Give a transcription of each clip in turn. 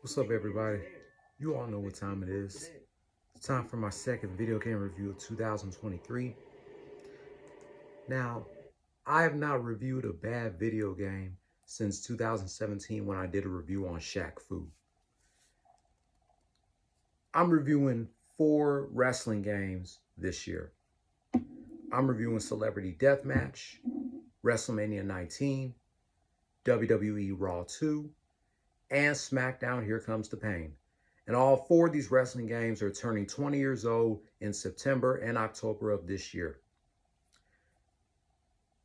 What's up, everybody? You all know what time it is. It's time for my second video game review of 2023. Now, I have not reviewed a bad video game since 2017 when I did a review on Shaq Fu. I'm reviewing 4 wrestling games this year. I'm reviewing Celebrity Deathmatch, WrestleMania 19, WWE Raw 2, and SmackDown Here Comes the Pain. And all 4 of these wrestling games are turning 20 years old in September and October of this year.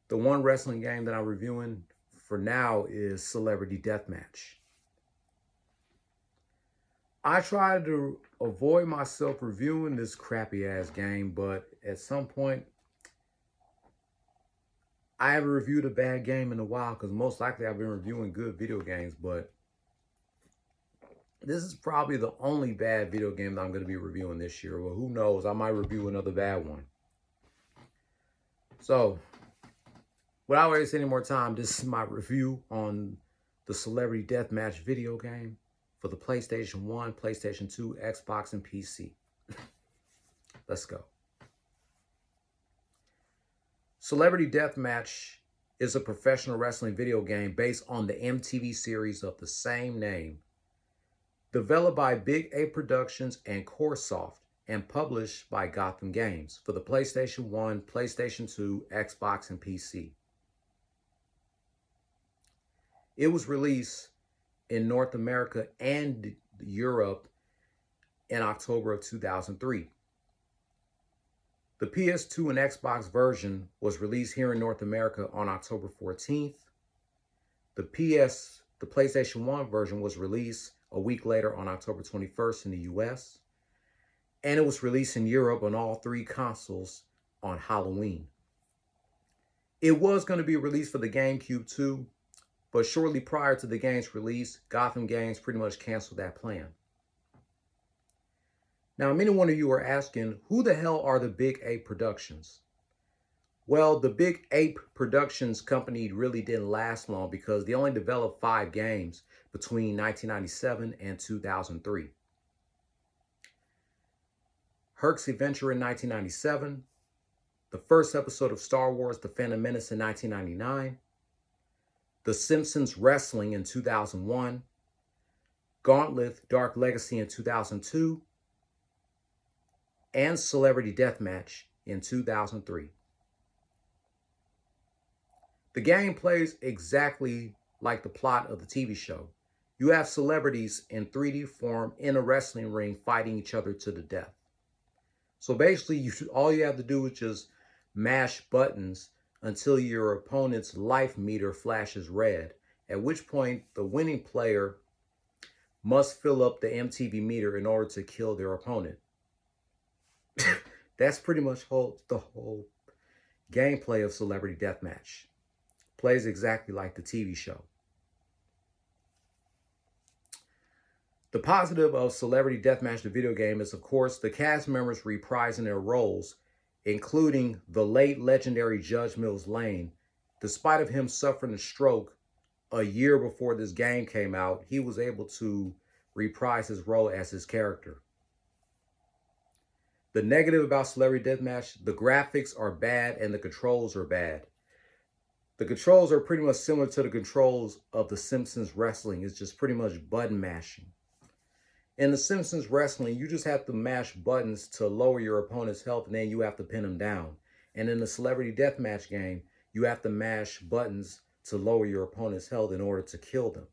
The one wrestling game that I'm reviewing for now is Celebrity Deathmatch. I try to avoid myself reviewing this crappy ass game, but at some point, I haven't reviewed a bad game in a while because most likely I've been reviewing good video games, but this is probably the only bad video game that I'm going to be reviewing this year. Well, who knows? I might review another bad one. So, without wasting any more time, this is my review on the Celebrity Deathmatch video game for the PlayStation 1, PlayStation 2, Xbox, and PC. Let's go. Celebrity Deathmatch is a professional wrestling video game based on the MTV series of the same name, developed by Big A Productions and CoreSoft, and published by Gotham Games for the PlayStation 1, PlayStation 2, Xbox, and PC. It was released in North America and Europe in October of 2003. The PS2 and Xbox version was released here in North America on October 14th. The PlayStation 1 version was released a week later on October 21st in the US. And it was released in Europe on all 3 consoles on Halloween. It was going to be released for the GameCube too, but shortly prior to the game's release, Gotham Games pretty much canceled that plan. Now, many one of you are asking, who the hell are the Big Ape Productions? Well, the Big Ape Productions company really didn't last long because they only developed 5 games between 1997 and 2003. Herc's Adventure in 1997, the first episode of Star Wars: The Phantom Menace in 1999, The Simpsons Wrestling in 2001, Gauntlet: Dark Legacy in 2002, and Celebrity Deathmatch in 2003. The game plays exactly like the plot of the TV show. You have celebrities in 3D form in a wrestling ring fighting each other to the death. So basically, all you have to do is just mash buttons until your opponent's life meter flashes red, at which point the winning player must fill up the MTV meter in order to kill their opponent. That's pretty much the whole gameplay of Celebrity Deathmatch. Plays exactly like the TV show. The positive of Celebrity Deathmatch, the video game, is, of course, the cast members reprising their roles, including the late legendary Judge Mills Lane. Despite of him suffering a stroke a year before this game came out, he was able to reprise his role as his character. The negative about Celebrity Deathmatch, the graphics are bad and the controls are bad. The controls are pretty much similar to the controls of The Simpsons Wrestling. It's just pretty much button mashing. In The Simpsons Wrestling, you just have to mash buttons to lower your opponent's health, and then you have to pin them down. And in the Celebrity Deathmatch game, you have to mash buttons to lower your opponent's health in order to kill them.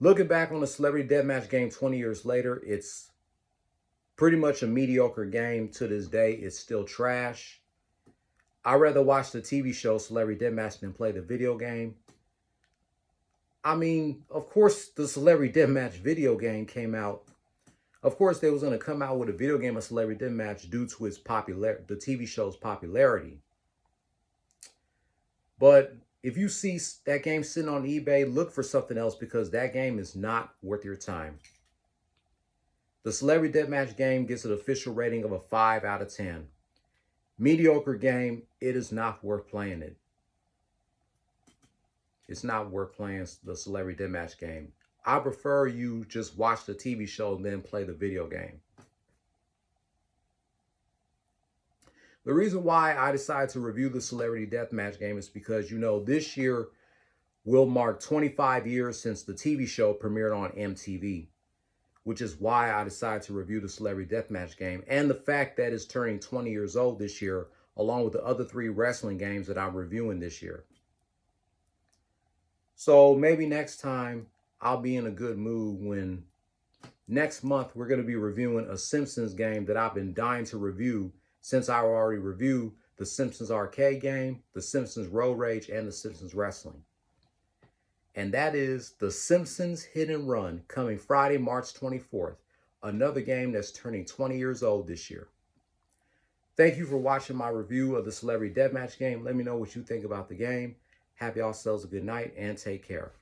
Looking back on the Celebrity Deathmatch game 20 years later, it's pretty much a mediocre game to this day. It's still trash. I'd rather watch the TV show Celebrity Deathmatch than play the video game. I mean, of course, the Celebrity Deathmatch video game came out. Of course, they was going to come out with a video game of Celebrity Deathmatch due to its the TV show's popularity. But if you see that game sitting on eBay, look for something else because that game is not worth your time. The Celebrity Deathmatch game gets an official rating of a 5 out of 10. Mediocre game, it is not worth playing it. it's not worth playing the Celebrity Deathmatch game. I prefer you just watch the TV show and then play the video game. The reason why I decided to review the Celebrity Deathmatch game is because, you know, this year will mark 25 years since the TV show premiered on MTV, which is why I decided to review the Celebrity Deathmatch game, and the fact that it's turning 20 years old this year, along with the other 3 wrestling games that I'm reviewing this year. So maybe next time I'll be in a good mood when next month we're going to be reviewing a Simpsons game that I've been dying to review since I already reviewed the Simpsons arcade game, the Simpsons Road Rage, and the Simpsons Wrestling. And that is the Simpsons Hit and Run, coming Friday, March 24th. Another game that's turning 20 years old this year. Thank you for watching my review of the Celebrity Deathmatch game. Let me know what you think about the game. Have yourselves a good night and take care.